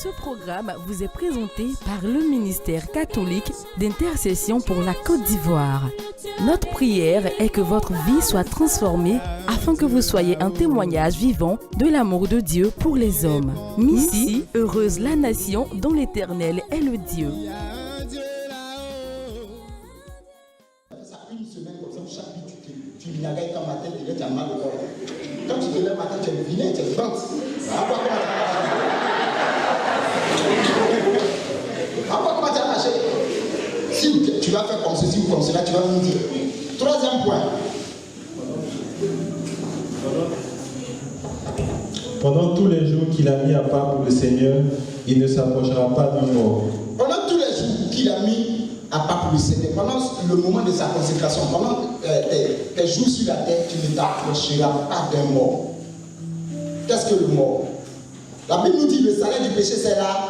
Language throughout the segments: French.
Ce programme vous est présenté par le ministère catholique d'intercession pour la Côte d'Ivoire. Notre prière est que votre vie soit transformée afin que vous soyez un témoignage vivant de l'amour de Dieu pour les hommes. Missi, heureuse la nation dont l'Éternel est le Dieu. Une semaine comme ça, chaque nuit tu vinagres comme ma tête et là tu as mal au corps. Quand tu te lèves matin, tu es vinaigre, tu es vente. Comment tu as marché? Si tu vas faire comme ceci ou comme cela, tu vas nous dire. Troisième point. Pendant tous les jours qu'il a mis à part pour le Seigneur, il ne s'approchera pas d'un mort. Pendant tous les jours qu'il a mis à part pour le Seigneur, pendant le moment de sa consécration, pendant tes jours sur la terre, tu ne t'approcheras pas d'un mort. Qu'est-ce que le mort? La Bible nous dit le salaire du péché, c'est là.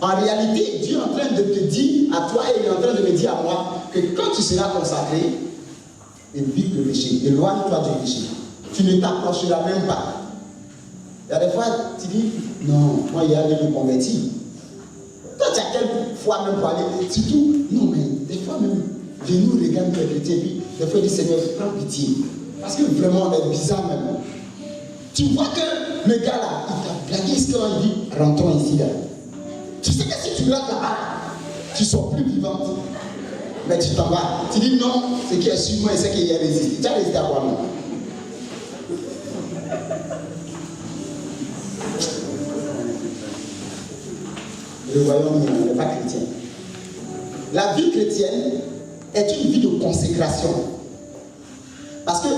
En réalité, Dieu est en train de te dire à toi et il est en train de me dire à moi que quand tu seras consacré, évite le péché, éloigne-toi du péché. Tu ne t'approcheras même pas. Il y a des fois, tu dis, non, moi, il y a de me convertir. Toi, tu as quelle foi même pour aller? Surtout, non, mais des fois même, je nous regarde les chrétiens, puis des fois, je dis, Seigneur, prends pitié. Parce que vraiment, on est bizarre même. Tu vois que le gars là, il t'a blagué ce qu'il dit, rentrons ici là. Tu sais que si tu rentres là-bas, tu sors plus vivante. Mais tu t'en vas. Tu dis non, ce qui est sur moi et ce qui est résisté. Tu as résisté à quoi non? Le royaume n'est pas chrétien. La vie chrétienne est une vie de consécration. Parce que,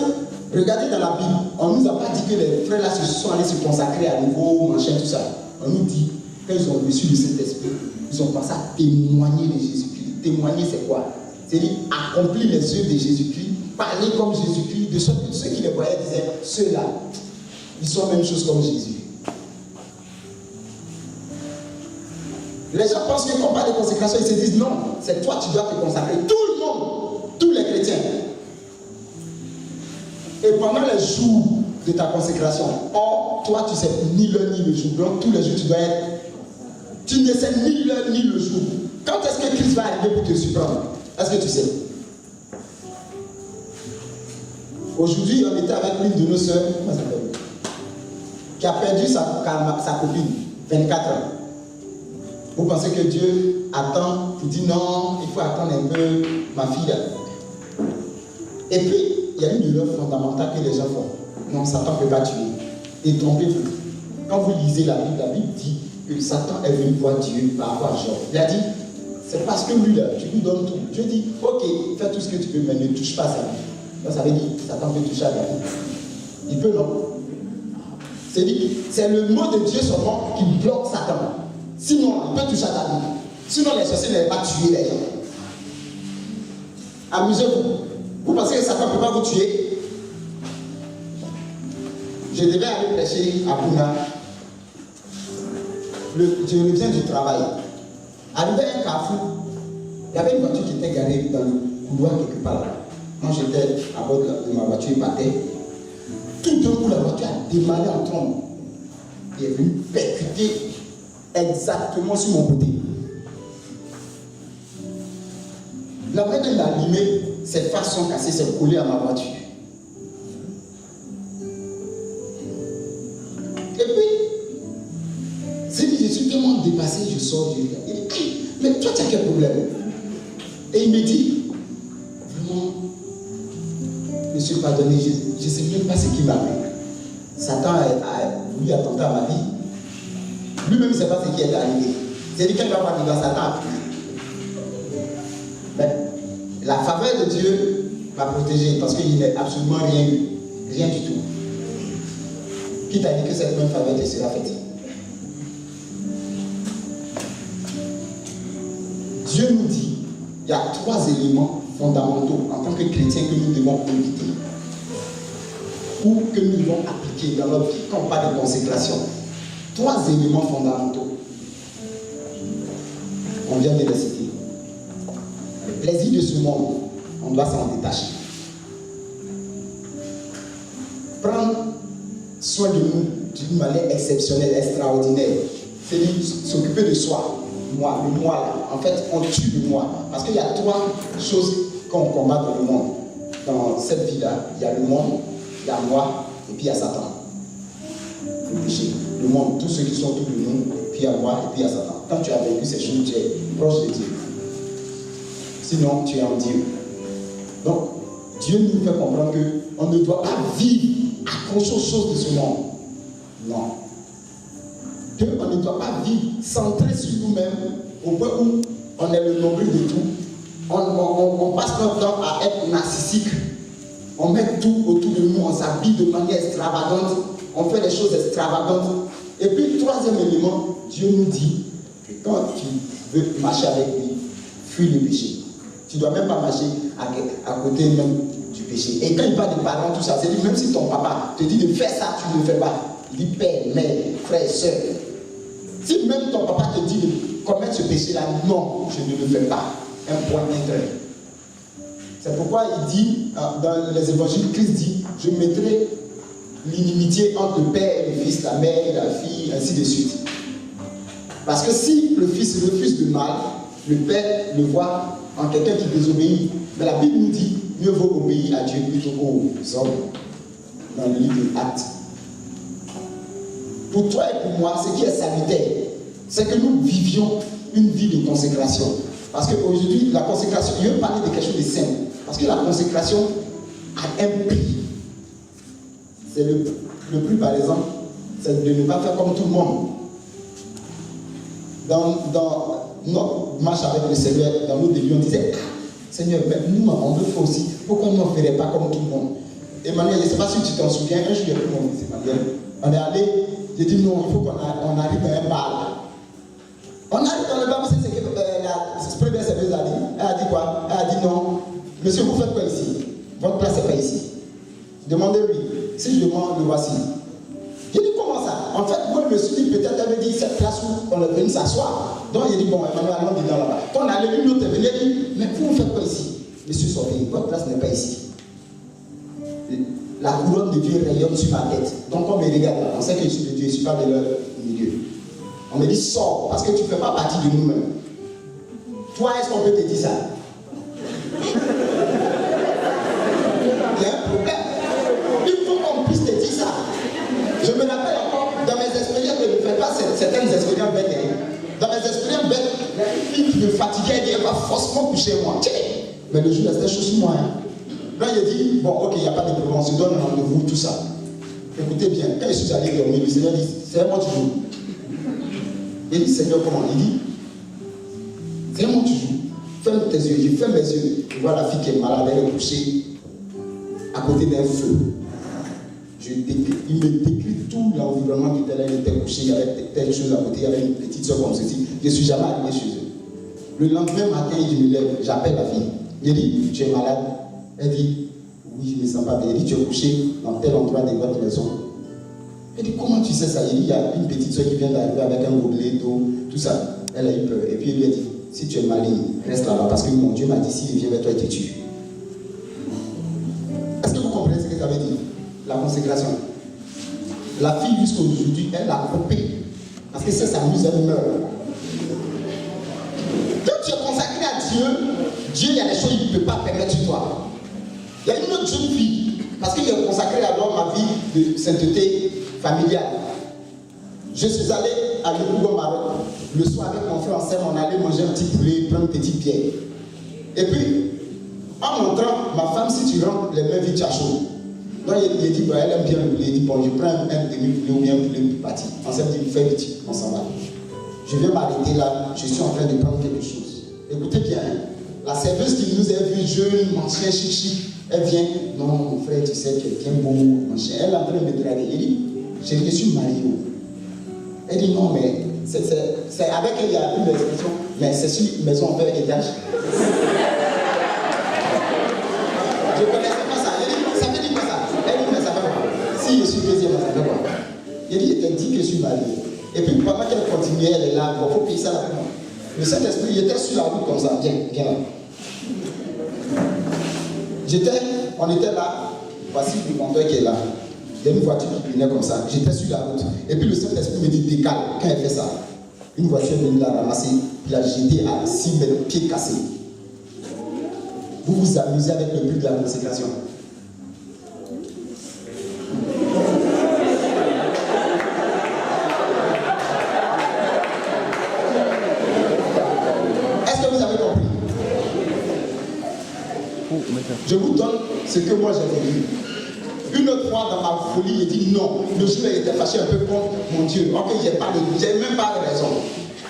regardez dans la Bible, on ne nous a pas dit que les frères là se sont allés se consacrer à nouveau, machin, tout ça. On nous dit, quand ils ont reçu le Saint-Esprit, ils ont pensé à témoigner de Jésus-Christ. Témoigner, c'est quoi? C'est-à-dire accomplir les œuvres de Jésus-Christ, parler comme Jésus-Christ, de sorte que ceux qui les voyaient disaient, ceux-là, ils sont la même chose comme Jésus. Les gens pensent que quand on parle de consécration, ils se disent non, c'est toi qui dois te consacrer. Tout le monde, tous les chrétiens. Et pendant les jours de ta consécration, or, toi, tu sais ni l'heure ni le jour. Donc, tous les jours, tu dois être. Tu ne sais ni l'heure ni le jour. Quand est-ce que Christ va arriver pour te surprendre? Est-ce que tu sais? Aujourd'hui, on était avec l'une de nos soeurs, comment ça s'appelle, qui a perdu sa copine, 24 ans. Vous pensez que Dieu attend, il dit non, il faut attendre un peu ma fille là. Et puis, il y a une erreur fondamentale que les gens font. Non, Satan ne peut pas tuer. Et trompez-vous. Quand vous lisez la Bible dit que Satan est venu voir Dieu par rapport à Job. Il a dit, c'est parce que lui là, tu lui donnes tout. Dieu dit, ok, fais tout ce que tu peux, mais ne touche pas à sa vie. Donc ça veut dire, Satan peut toucher à ta vie. Il peut non. C'est le mot de Dieu seulement qui bloque Satan. Sinon, il peut toucher à ta vie. Sinon, les sorciers n'avaient pas tué les gens. Amusez-vous. Vous pensez que Satan ne peut pas vous tuer? Je devais aller prêcher à Bouna. Je reviens du travail. Arrivé à un carrefour, il y avait une voiture qui était garée dans le couloir quelque part là. Moi j'étais à bord de ma voiture, il battait. Tout d'un coup, la voiture a démarré en trombe. Il est venu percuter exactement sur mon côté. La vraie de l'allumer, ses phares sont cassés, c'est collé à ma voiture. Et puis, je suis tellement dépassé, je sors, il dit, mais toi tu as quel problème? Et il me dit, vraiment, monsieur, pardonnez, je ne sais même pas ce qui m'a fait. Satan a voulu attenter à ma vie. Lui-même ne sait pas ce qui est arrivé. C'est-à-dire qu'il va voir dans Satan a pris. Mais la faveur de Dieu m'a protégé parce qu'il n'est absolument rien du tout. Qui t'a dit que cette même faveur te sera faite? Dieu nous dit, il y a 3 éléments fondamentaux en tant que chrétiens que nous devons éviter ou que nous devons appliquer dans notre vie quand on parle de consécration. 3 éléments fondamentaux. On vient de les citer. Le plaisir de ce monde, on doit s'en détacher. Prendre soin de nous d'une manière exceptionnelle, extraordinaire. C'est s'occuper de soi. Moi, le moi là. En fait, on tue le moi. Parce qu'il y a trois choses qu'on combat dans le monde. Dans cette vie-là, il y a le monde, il y a moi, et puis il y a Satan. Le péché. Le monde, tous ceux qui sont autour de nous, puis il y a moi, et puis il y a Satan. Quand tu as vécu ces choses, tu es proche de Dieu. Sinon, tu es en Dieu. Donc, Dieu nous fait comprendre qu'on ne doit pas vivre accroché aux choses de ce monde. Non. On ne doit pas vivre centré sur nous-mêmes au point où on est le nombril de tout. On passe notre temps à être narcissique. On met tout autour de nous, on s'habille de manière extravagante, on fait des choses extravagantes. Et puis, troisième élément, Dieu nous dit que quand tu veux marcher avec lui, fuis le péché. Tu ne dois même pas marcher à côté même du péché. Et quand il parle des parents, tout ça, c'est dit, même si ton papa te dit de faire ça, tu ne le fais pas. Il dit père, mère, frère, soeur. Si même ton papa te dit de commettre ce péché-là, non, je ne le fais pas. Un point d'intérêt. C'est pourquoi il dit, dans les évangiles, Christ dit, je mettrai l'inimitié entre le père et le fils, la mère et la fille, ainsi de suite. Parce que si le fils refuse le mal, le père le voit en quelqu'un qui désobéit. Mais la Bible nous dit, mieux vaut obéir à Dieu plutôt qu'aux hommes. Dans le livre de Actes. Pour toi et pour moi, ce qui est salutaire, c'est que nous vivions une vie de consécration. Parce qu'aujourd'hui, la consécration, je veux parler de quelque chose de simple. Parce que la consécration a un prix. C'est le prix, par exemple, c'est de ne pas faire comme tout le monde. Dans notre marche avec le Seigneur, dans nos débuts, on disait, Seigneur, nous, on veut faire aussi. Pourquoi nous ne ferait pas comme tout le monde? Emmanuel, je ne sais pas si tu t'en souviens, un jour, il y a plus mon fils Emmanuel. On est allé, j'ai dit non, il faut qu'on arrive dans un bar. On arrive dans le bar, c'est ce que la première serveuse a dit. Elle a dit quoi? Elle a dit non, monsieur, vous faites quoi ici? Votre place n'est pas ici. Demandez-lui. Si je demande, le voici. J'ai dit comment ça? En fait, moi, je me suis dit, peut-être elle me dit cette place où on est venu s'asseoir. Donc, il dit bon, Emmanuel, allons dedans là-bas. Quand on allait, une autre est venue, elle dit, mais vous faites quoi ici? Monsieur, sortez, votre place n'est pas ici. La couronne de Dieu rayonne sur ma tête. Donc on me regarde là, on sait que je suis de Dieu, je ne suis pas de leur milieu. On me dit sors, parce que tu ne fais pas partie de nous-mêmes. Toi, est-ce qu'on peut te dire ça? Il y a un problème. Il faut qu'on puisse te dire ça. Je me rappelle encore, dans mes expériences, je ne fais pas certaines expériences bêtes. Dans mes expériences bêtes, la fille qui me fatiguait, elle va forcément coucher moi. Mais le jour, elle était chaud sur moi. Là, il a dit, bon, ok, il n'y a pas de problème, on se donne un rendez-vous, tout ça. Écoutez bien, quand je suis allé dormir, le Seigneur dit, c'est moi tu joues. Il dit, Seigneur, comment? Il dit, c'est moi tu joues. Ferme tes yeux. Je ferme mes yeux. Je vois la fille qui est malade, elle est couchée à côté d'un feu. Il me décrit tout l'environnement qui était là, elle était couchée, il y avait telle chose à côté, il y avait une petite soeur comme ceci. Je ne suis jamais arrivé chez eux. Le lendemain matin, je me lève, j'appelle la fille. Il dit, tu es malade? Elle dit, oui, je ne me sens pas bien. Elle dit, tu es couché dans tel endroit de votre maison. Elle dit, comment tu sais ça? Il dit, il y a une petite soeur qui vient d'arriver avec un gobelet d'eau, tout ça. Elle a eu peur. Et puis elle lui a dit, si tu es maligne, reste là-bas parce que mon Dieu m'a dit, s'il vient vers toi, il te tue. Est-ce que vous comprenez ce que ça veut dire? La consécration. La fille, jusqu'à aujourd'hui, elle l'a coupé. Parce que si elle s'amuse, elle meurt. Quand tu es consacré à Dieu, Dieu, il y a des choses qu'il ne peut pas permettre sur toi. Il y a une autre jeune fille, parce qu'il est consacré à ma vie de sainteté familiale. Je suis allé à Yopougon, Maroc. Le soir, avec mon frère ensemble, on allait manger un petit poulet, prendre une petite bière. Et puis, en montrant, ma femme, si tu rentres les mains vides, tu as chaud. Donc, il a dit, bah, elle aime bien le poulet. Il dit, bon, je prends un demi-poulet ou bien un poulet parti. Ensemble, il dit, fais vite, on s'en va. Je viens m'arrêter là, je suis en train de prendre quelque chose. Écoutez bien, la serveuse qui nous a vu jeune, ancien, chic, elle vient, non, mon frère, tu sais, tu es bien beau, mon chien. Elle est en train de me draguer. Elle dit, je suis marié. Elle dit, non, mais c'est avec elle, il y a une expression, mais c'est sur une maison en père étage. Je ne connaissais pas ça. Elle dit, ça veut dire quoi ça? Elle dit, mais ça fait quoi? Si je suis deuxième, ça fait quoi? Elle dit, elle dit que je suis marié. Et puis, pendant qu'elle continuait, elle est là, il faut payer ça là. Le Saint-Esprit, il était sur la route comme ça, bien là. On était là, voici le conducteur qui est là. Il y a une voiture qui venait comme ça. J'étais sur la route. Et puis le Saint-Esprit me dit décale quand elle fait ça. Une voiture est venue la ramasser, il l'a jeté à 6 mètres, pied cassé. Vous vous amusez avec le but de la consécration. Est-ce que vous avez compris? Je vous donne ce que moi j'avais vu. Une autre fois dans ma folie, j'ai dit non. Le jour où il était fâché un peu contre mon Dieu. Ok, j'ai même pas de raison.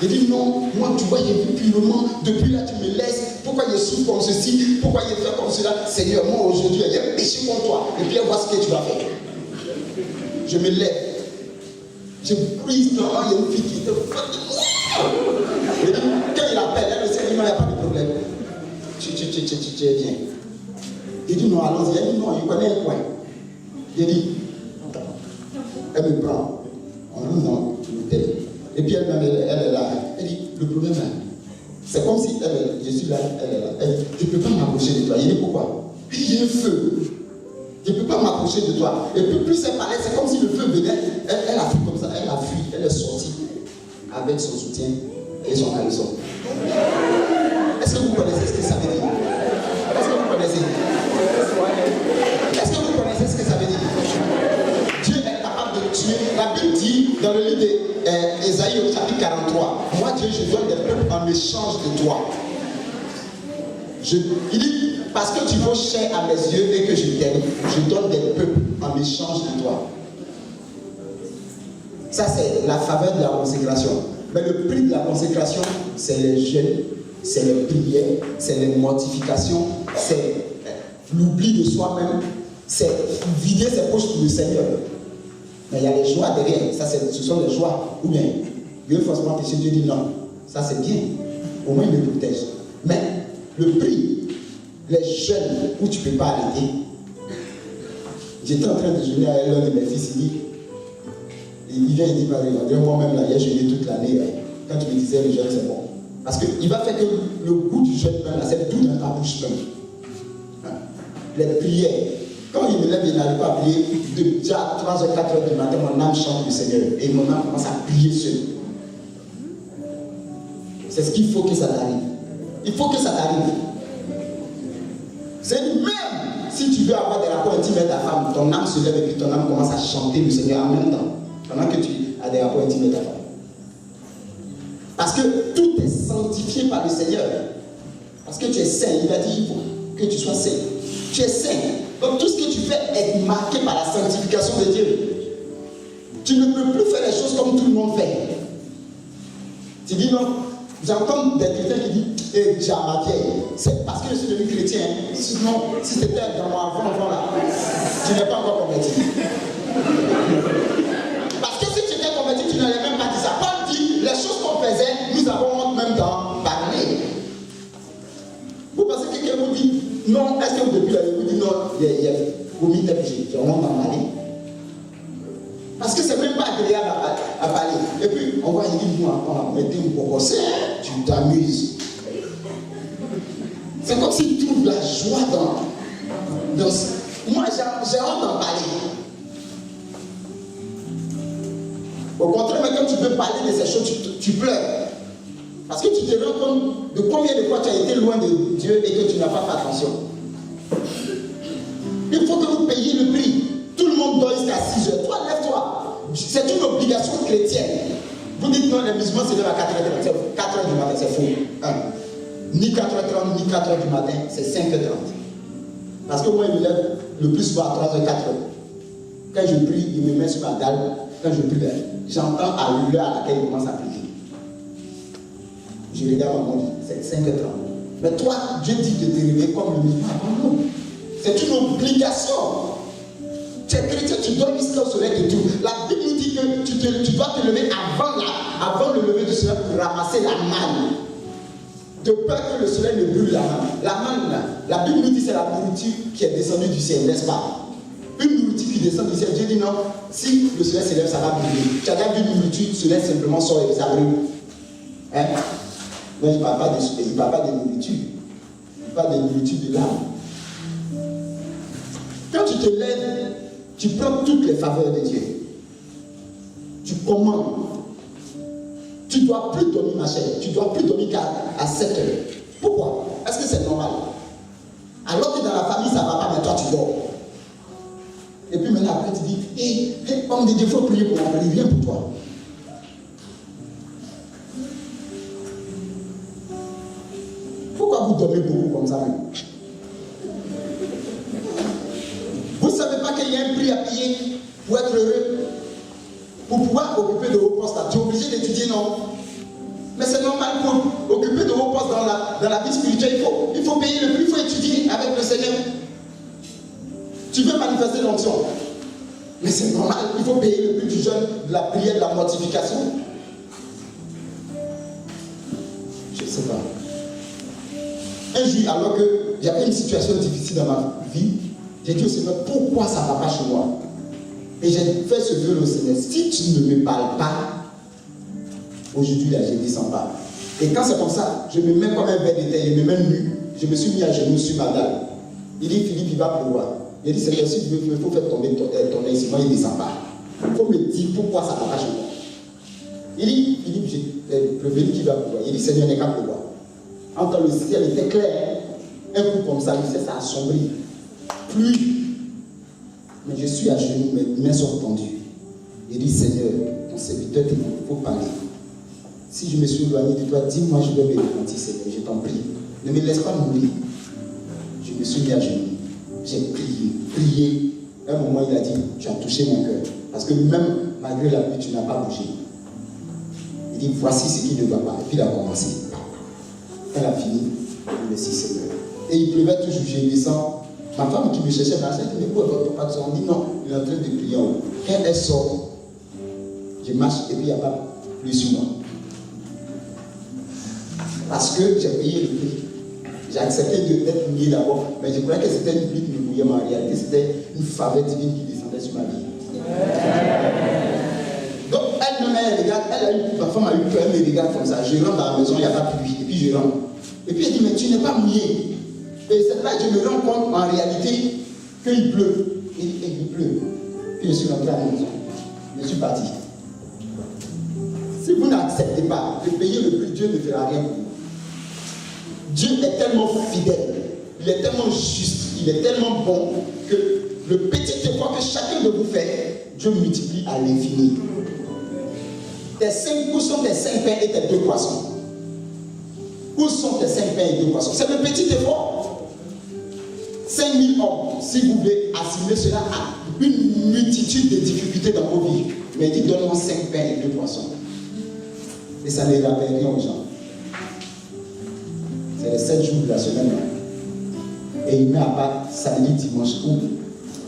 J'ai dit non, moi tu vois, j'ai vu purement, depuis là tu me laisses. Pourquoi il souffre comme ceci? Pourquoi il fait comme cela? Seigneur, moi aujourd'hui, j'ai péché contre toi. Et puis vois ce que tu vas faire. Je me lève. Je prise dans il y a une fille qui était quand il appelle, elle me dit non, il n'y a pas de problème. Tu viens. Il dit non, allons-y. Elle dit non, il connaît un coin. Il dit, elle me prend. On rentre dans l'hôtel. Et puis elle est là. Elle dit, le problème, c'est comme si je suis là, elle est là. Elle dit, je ne peux pas m'approcher de toi. Il dit, pourquoi? Il y a un feu. Je ne peux pas m'approcher de toi. Et puis plus elle parlait, c'est comme si le feu venait. Elle a fui comme ça, elle a fui, elle est sortie avec son soutien et son caleçon. Est-ce que vous connaissez ce que ça veut dire? Est-ce que vous connaissez? Est-ce que vous connaissez ce que ça veut dire? Dieu est capable de tuer. La Bible dit dans le livre d'Ésaïe au chapitre 43, moi Dieu, je donne des peuples en échange de toi. Il dit, parce que tu vaux cher à mes yeux et que je t'aime, je donne des peuples en échange de toi. Ça, c'est la faveur de la consécration. Mais le prix de la consécration, c'est les jeûnes, c'est les prières, c'est les mortifications, c'est l'oubli de soi-même, c'est vider ses poches pour le Seigneur. Mais il y a les joies derrière. Ça, ce sont les joies. Ou bien, Dieu forcément péché, Dieu dit non. Ça, c'est bien. Au moins, il me protège. Mais le prix, les jeûnes où tu ne peux pas arrêter. J'étais en train de jeûner avec l'un de mes fils, il vient et dit, moi-même, là, j'ai jeûné toute l'année. Quand tu me disais le jeûne, c'est bon. Parce qu'il va faire que le goût du jeûne, même, là, c'est tout dans ta bouche même. Les prières. Quand il me lève, il n'arrive pas à prier. Déjà à 3h, 4h du matin, mon âme chante le Seigneur. Et mon âme commence à prier seul. C'est ce qu'il faut que ça t'arrive. Il faut que ça t'arrive. C'est même si tu veux avoir des rapports intimes avec ta femme, ton âme se lève et puis ton âme commence à chanter le Seigneur en même temps. Pendant que tu as des rapports intimes avec ta femme. Parce que tout est sanctifié par le Seigneur. Parce que tu es saint. Il a dit il faut que tu sois saint. Tu es saint. Donc tout ce que tu fais est marqué par la sanctification de Dieu. Tu ne peux plus faire les choses comme tout le monde fait. Tu dis non. J'entends des chrétiens qui disent eh, j'ai ma vieille. C'est parce que je suis devenu chrétien. Sinon, si c'était dans mon avant là, tu n'es pas encore converti. Parce que si tu étais converti, tu n'allais même pas dire ça. Paul dit les choses qu'on faisait, nous avons en même temps parlé. Vous pensez que quelqu'un vous dit non, est-ce que depuis là, vous dites non, il y a commis tel péché, tu vas en parler. Parce que c'est même pas agréable à parler. Et puis, on va dire, on mettait un bocosset, tu t'amuses. C'est comme si tu trouves la joie dans moi, j'ai honte d'en parler. Au contraire, mais quand tu veux parler de ces choses, tu pleures. Parce que tu te rends compte de combien de fois tu as été loin de Dieu et que tu n'as pas fait attention. Il faut que vous payiez le prix. Tout le monde dort jusqu'à 6h. Toi, lève-toi. C'est une obligation chrétienne. Vous dites non, les musulmans se lèvent à 4h30. 4h du matin, c'est faux. Ni 4h30, ni 4h du matin, c'est 5h30. Parce que moi, il me lève le plus souvent à 3h, 4h. Quand je prie, il me met sur la dalle. Quand je prie, j'entends à l'heure à laquelle il commence à prier. Je regarde mon monde, c'est 5h30. Mais toi, Dieu dit de te réveiller comme le musulman avant nous. C'est une obligation. Tu es chrétien, tu dois jusqu'au soleil de tout. La Bible nous dit que tu dois te lever avant le lever du soleil pour ramasser la manne. De peur que le soleil ne brûle la manne. La manne, la Bible nous dit que c'est la nourriture qui est descendue du ciel, n'est-ce pas? Une nourriture qui descend du ciel. Dieu dit non, si le soleil s'élève, ça va brûler. Tu as déjà vu une nourriture, le soleil simplement sort et ça brûle. Hein? Mais il ne parle pas de nourriture. Il parle de nourriture de l'âme. Quand tu te lèves, tu prends toutes les faveurs de Dieu. Tu commandes. Tu ne dois plus dormir, ma chère. Tu ne dois plus dormir qu'à 7 heures. Pourquoi? Est-ce que c'est normal? Alors que dans la famille, ça ne va pas, mais toi, tu dors. Et puis maintenant, après, tu dis, hé, homme de Dieu, il faut prier pour moi, il vient pour toi. Pourquoi vous dormez beaucoup comme ça même? Vous ne savez pas qu'il y a un prix à payer pour être heureux? Pour pouvoir occuper de hauts postes, tu es obligé d'étudier, non? Mais c'est normal, pour occuper de hauts postes dans la vie spirituelle, il faut payer le prix, il faut étudier avec le Seigneur. Tu veux manifester l'onction, mais c'est normal, il faut payer le prix du jeûne, de la prière, de la mortification. Je ne sais pas. Un jour, alors que j'avais une situation difficile dans ma vie, j'ai dit au Seigneur, pourquoi ça ne va pas chez moi? Et j'ai fait ce vœu au Seigneur, si tu ne me parles pas, aujourd'hui là, je ne descends pas. Et quand c'est comme ça, je me mets comme un verre de terre, je me mets nu, je me suis mis à genoux sur ma dalle. Il dit, Philippe, il va pleuvoir. Il dit, Seigneur, si tu veux, il faut faire tomber ton œil, sinon il ne descend pas. Il faut me dire pourquoi ça ne va pas chez moi. Il dit, Philippe, j'ai prévenu qu'il va pleuvoir. Il dit, Seigneur, n'est qu'à pleuvoir. Entre le ciel était clair, un coup comme ça, le ciel s'est assombri. Pluie. Mais je suis à genoux, mes mains sont tendues. Il dit, Seigneur, ton serviteur t'écoute, il faut parler. Si je me suis éloigné de toi, dis-moi, je vais me repentir, Seigneur, je t'en prie. Ne me laisse pas mourir. Je me suis mis à genoux. J'ai prié. À un moment, il a dit, tu as touché mon cœur. Parce que même malgré la pluie, tu n'as pas bougé. Il dit, voici ce qui ne va pas. Et puis il a commencé. Elle a fini. Merci Seigneur. Et il pleuvait toujours, je descends. Ma femme qui me cherchait, elle dit, mais où est votre papa? On dit non, il est en train de prier. Quand elle sort, je marche et puis il n'y a pas plus sur moi. Parce que j'ai payé le prix. J'ai accepté d'être mouillé d'abord, mais je croyais que c'était une pluie qui me mouillait, mais en réalité c'était une faveur divine qui descendait sur ma vie. Donc elle-même, elle regarde, ma femme a eu peur, elle me regarde comme ça. Je rentre dans la maison, il n'y a pas de pluie, et puis je rentre. Et puis elle dit, mais tu n'es pas mouillé. Et c'est là que je me rends compte en réalité qu'il pleut. Il pleut. Puis je suis rentré à la maison. Je suis parti. Si vous n'acceptez pas de payer le prix, Dieu ne fera rien pour vous. Dieu est tellement fidèle, il est tellement juste, il est tellement bon que le petit effort que chacun de vous fait, Dieu multiplie à l'infini. Où sont tes 5 pains et tes 2 poissons? Où sont tes 5 pains et 2 poissons? C'est le petit effort. 5000 hommes, si vous voulez assimiler cela à une multitude de difficultés dans vos vies. Mais il dit, donne-moi 5 pains et 2 poissons. Et ça ne rappelle rien aux gens. C'est les 7 jours de la semaine. Et il met à part samedi, dimanche, où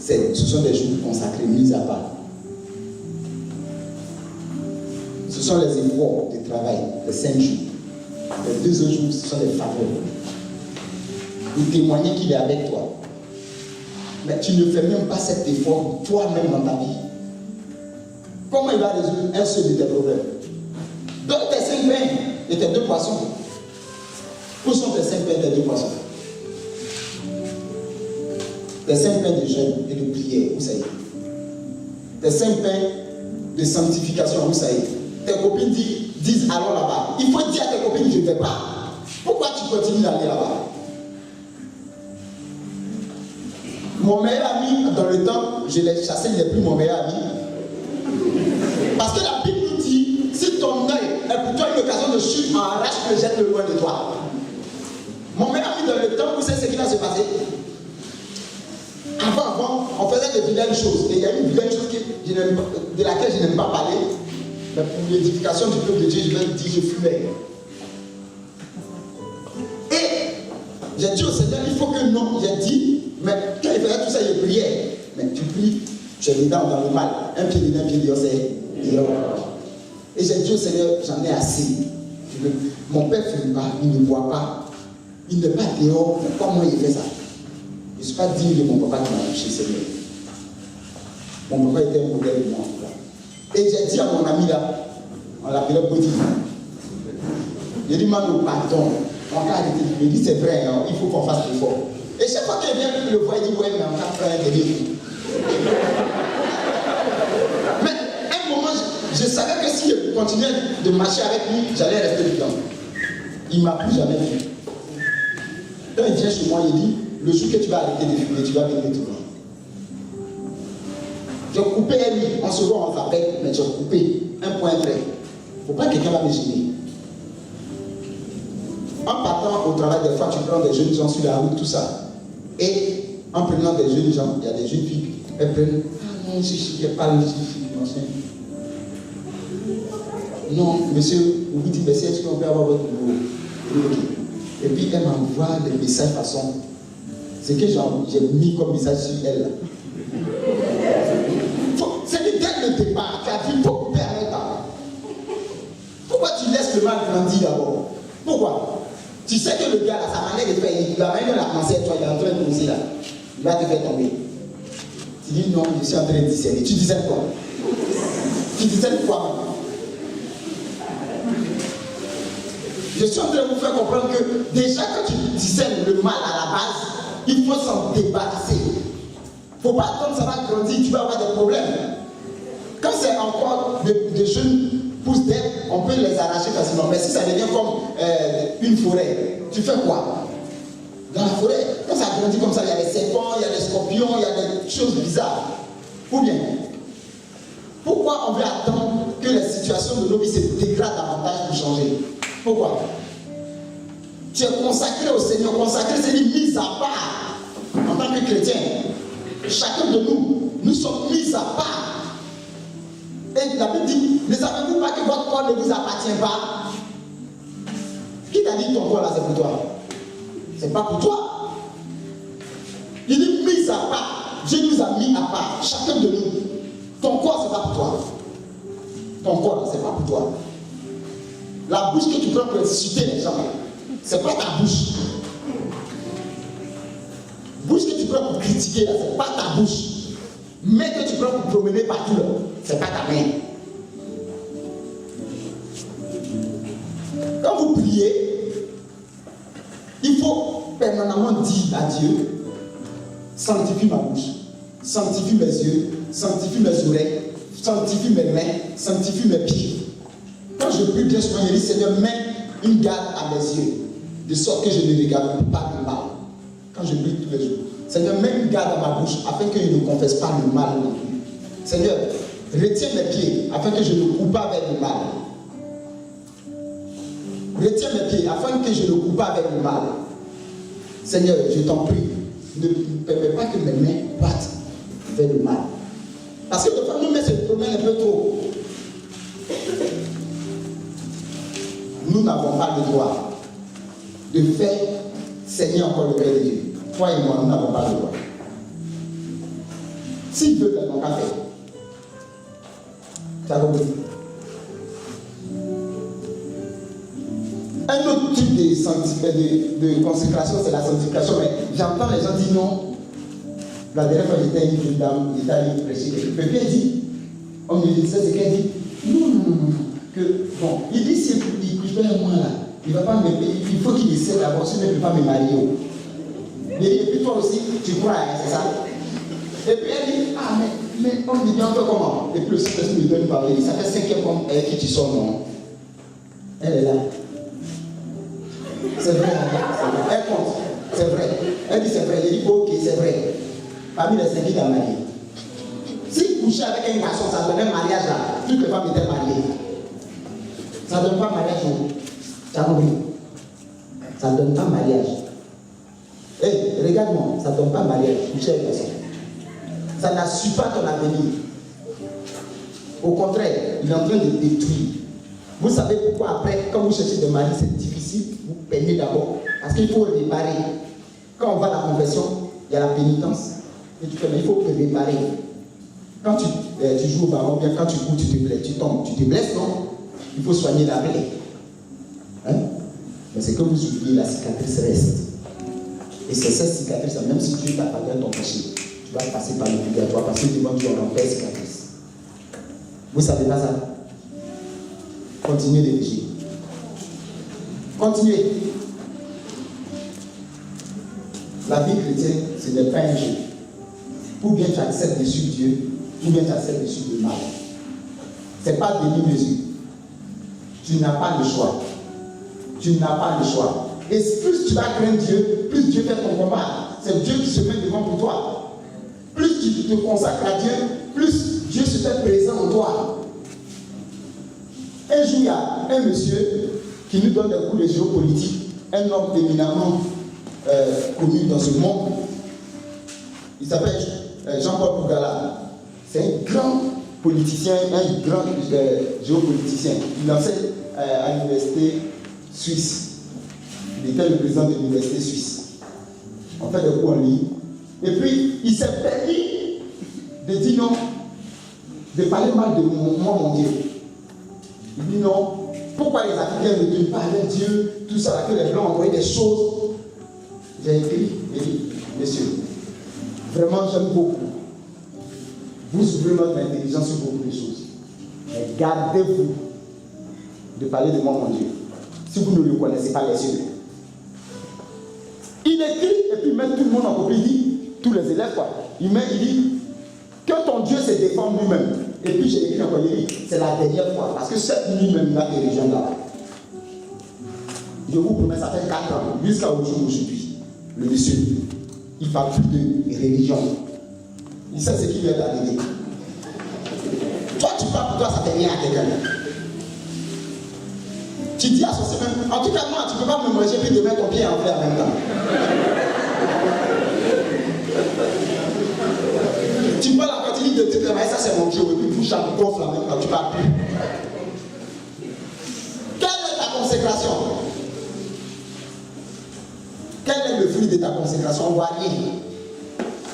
ce sont des jours consacrés, mis à part. Ce sont les efforts de travail, les 5 jours. Les 2 autres jours, ce sont des faveurs. Il témoigne qu'il est avec toi. Mais tu ne fais même pas cet effort toi-même dans ta vie. Comment il va résoudre un seul de tes problèmes? Donne tes 5 pains et tes 2 poissons. Où sont tes 5 pains et tes 2 poissons? Tes 5 pains de jeûne et de prière, où ça y est? Tes 5 pains de sanctification, où ça y est? Tes copines disent allons là-bas. Il faut dire à tes copines, je ne vais pas. Pourquoi tu continues d'aller là-bas? Mon meilleur ami, dans le temps, je l'ai chassé, il n'est plus mon meilleur ami. Parce que la Bible nous dit, si ton œil est pour toi une occasion de chute, arrache-le, jette-le loin de toi. Mon meilleur ami, dans le temps, vous savez ce qui va se passer? Avant, on faisait de vilaines choses. Et il y a une vilaine chose de laquelle je n'aime pas parler. Mais pour l'édification du peuple de Dieu, je vais dire, je fumais. Et j'ai dit au Seigneur, il faut que non. J'ai dit, mais quand il faisait tout ça, il priait. Mais tu pries, tu es dedans dans le mal. Un pied dedans, un pied dehors, c'est dehors. Et j'ai dit au Seigneur, j'en ai assez. Mon père ne fume pas, il ne boit pas. Il n'est pas dehors. Pourquoi moi il fait ça? Je ne suis pas digne de mon papa qui m'a touché, Seigneur. Mon papa était un modèle de moi en tout cas. Et j'ai dit à mon ami là, on l'appelait Bodi. J'ai dit, Mano, pardon. Il dit, c'est vrai, hein, il faut qu'on fasse l'effort. Et chaque fois qu'il vient le voir, il dit, ouais, mais on va faire un délire. Mais à un moment, Je savais que si je continuais de marcher avec lui, j'allais rester dedans. Il ne m'a plus jamais vu. Quand il vient chez moi, il dit, le jour que tu vas arrêter de fumer, tu vas venir tout le monde. J'ai coupé lui, on se voit, on s'appelle, mais j'ai coupé un point vrai. Il ne faut pas que quelqu'un va me gêner. En partant au travail, des fois, tu prends des jeunes gens sur la route, tout ça. Et en prenant des jeunes gens, il y a des jeunes filles, elles prennent, ah non, je parle de fille, non, monsieur, vous dites, mais est-ce qu'on peut avoir votre numéro? Et puis elle m'envoie des messages façon. C'est que j'ai mis comme message sur elle. C'est dès le départ, tu as vu, il faut couper avec ta. Pourquoi tu laisses le mal grandir d'abord? Pourquoi? Tu sais que le gars, là, sa manière de faire, la manière de la penser, toi, il est en train de poser là. Il va te faire tomber. Tu dis non, je suis en train de discerner. Tu disais quoi? Tu disais quoi? Je suis en train de vous faire comprendre que déjà quand tu discernes le mal à la base, il faut s'en débarrasser. Il ne faut pas attendre ça va grandir, tu vas avoir des problèmes. Quand c'est encore de jeunes pousses d'herbe, on peut les arracher facilement. Mais si ça devient comme une forêt, tu fais quoi? Dans la forêt, quand ça grandit comme ça, il y a des serpents, il y a des scorpions, il y a des choses bizarres. Ou bien, pourquoi on veut attendre que les situations de nos vies se dégradent davantage pour changer? Pourquoi? Tu es consacré au Seigneur. Consacré, c'est une mise à part. En tant que chrétien, chacun de nous, nous sommes mis à part. Et la Bible dit, ne savez-vous pas que votre corps ne vous appartient pas? Qui t'a dit ton corps là, c'est pour toi? C'est pas pour toi. Il dit mise à part. Dieu nous a mis à part, chacun de nous. Ton corps, c'est pas pour toi. Ton corps, c'est pas pour toi. La bouche que tu prends pour insulter les gens, c'est pas ta bouche. Bouche que tu prends pour critiquer, c'est pas ta bouche. Main que tu prends pour promener partout, c'est pas ta main. Quand vous priez, il faut permanemment dire à Dieu, sanctifie ma bouche, sanctifie mes yeux, sanctifie mes oreilles, sanctifie mes mains, sanctifie mes pieds. Quand je prie bien souvent, je dis, Seigneur, mets une garde à mes yeux, de sorte que je ne regarde pas le mal. Quand je prie tous les jours, Seigneur, mets une garde à ma bouche, afin que je ne confesse pas le mal non plus. Seigneur, retiens mes pieds, afin que je ne cours pas vers le mal. Retiens mes pieds, afin que je ne cours pas vers le mal. Seigneur, je t'en prie, ne permets pas que mes mains partent vers le mal. Parce que des fois, nous mettons ce problème un peu trop. Nous n'avons pas le droit de faire saigner encore le Père de Dieu. Toi et moi, nous n'avons pas le droit. S'il veut, ils n'ont qu'à faire. Tu as compris? Un autre type de consécration, c'est la sanctification. Mais j'entends les gens dire non. La dernière fois, j'étais avec une dame, j'étais allé prêcher. Et puis elle dit, on me dit ça, c'est qu'elle dit, non. Que, bon, il dit, si il paye moi là, il va pas me payer, il faut qu'il essaie d'abord, sinon il ne peut pas me marier. Et puis toi aussi, tu crois, hein, c'est ça? Et puis elle dit, ah, mais on me dit un peu comment? Et puis le Saint-Esprit me donne une parole, il dit, ça fait 5 ans avec qui tu sors, non? Elle est là. C'est vrai, elle compte, c'est vrai. Elle dit, c'est vrai, il dit, ok, c'est vrai. Parmi les 5 qui t'a marié. Si coucher avec un garçon, ça donnait un mariage là, toutes les femmes étaient mariées. Ça ne donne pas mariage. Tu as compris? Ça ne donne pas mariage. Hé, regarde-moi, ça ne donne pas mariage. Coucher avec personne. Ça n'assure pas ton avenir. Au contraire, il est en train de détruire. Vous savez pourquoi après, quand vous cherchez des maris, c'est difficile, vous peignez d'abord. Parce qu'il faut réparer. Quand on va à la confession, il y a la pénitence. Et tu fais, mais il faut réparer. Quand tu joues au ballon, bien quand tu cours, tu te blesses, tu tombes, tu te blesses, non? Il faut soigner la plaie. Hein? Mais c'est que vous oubliez, la cicatrice reste. Et c'est cette cicatrice, même si Dieu t'a pardonné ton péché, tu vas passer par le purgatoire, passer devant Dieu en enfer cicatrice. Vous ne savez pas ça? Continuez de pécher. Continuez. La vie chrétienne, ce n'est pas un jeu. Ou bien tu acceptes de suivre Dieu, ou bien tu acceptes de suivre le mal. Ce n'est pas demi-mesure. Tu n'as pas le choix. Tu n'as pas le choix. Et plus tu vas craindre Dieu, plus Dieu fait ton combat. C'est Dieu qui se met devant pour toi. Plus tu te consacres à Dieu, plus Dieu se fait présent en toi. Un jour, il y a un monsieur qui nous donne des cours de géopolitique, un homme éminemment connu dans ce monde. Il s'appelle Jean-Paul Bougala. C'est un grand politicien, un grand géopoliticien. Il enseigne à l'université suisse. Il était le président de l'université suisse. On fait des cours en ligne. Et puis, il s'est permis de dire non, de parler mal de moi, mon Dieu. Il dit non, pourquoi les Africains ne donnent pas avec Dieu, tout ça, que les Blancs envoient des choses. J'ai écrit, et dit, messieurs, vraiment j'aime beaucoup. Vous ouvrez votre intelligence sur beaucoup de choses. Mais gardez-vous de parler de moi, mon Dieu. Si vous ne le connaissez pas, les yeux. Il écrit et puis met tout le monde en copie. Il dit, tous les élèves, quoi. Il dit, que ton Dieu se défende lui-même. Et puis j'ai écrit encore, il dit, c'est la dernière fois. Parce que cette nuit même, il a des régions là. Je vous promets, ça fait 4 ans, jusqu'à aujourd'hui. Le monsieur, il ne parle plus de religion. Il sait ce qui lui est arrivé. Toi, tu parles pour toi, ça fait rien à quelqu'un. Tu dis à son semaine, en tout cas, moi, tu ne peux pas me manger puis de mettre ton pied en l'air en même temps. Tu parles à continuer de te travailler, ça c'est mon Dieu, et puis bouche à gonfle en même temps, tu ne parles plus. Quelle est ta consécration? Quel est le fruit de ta consécration? On voit rien.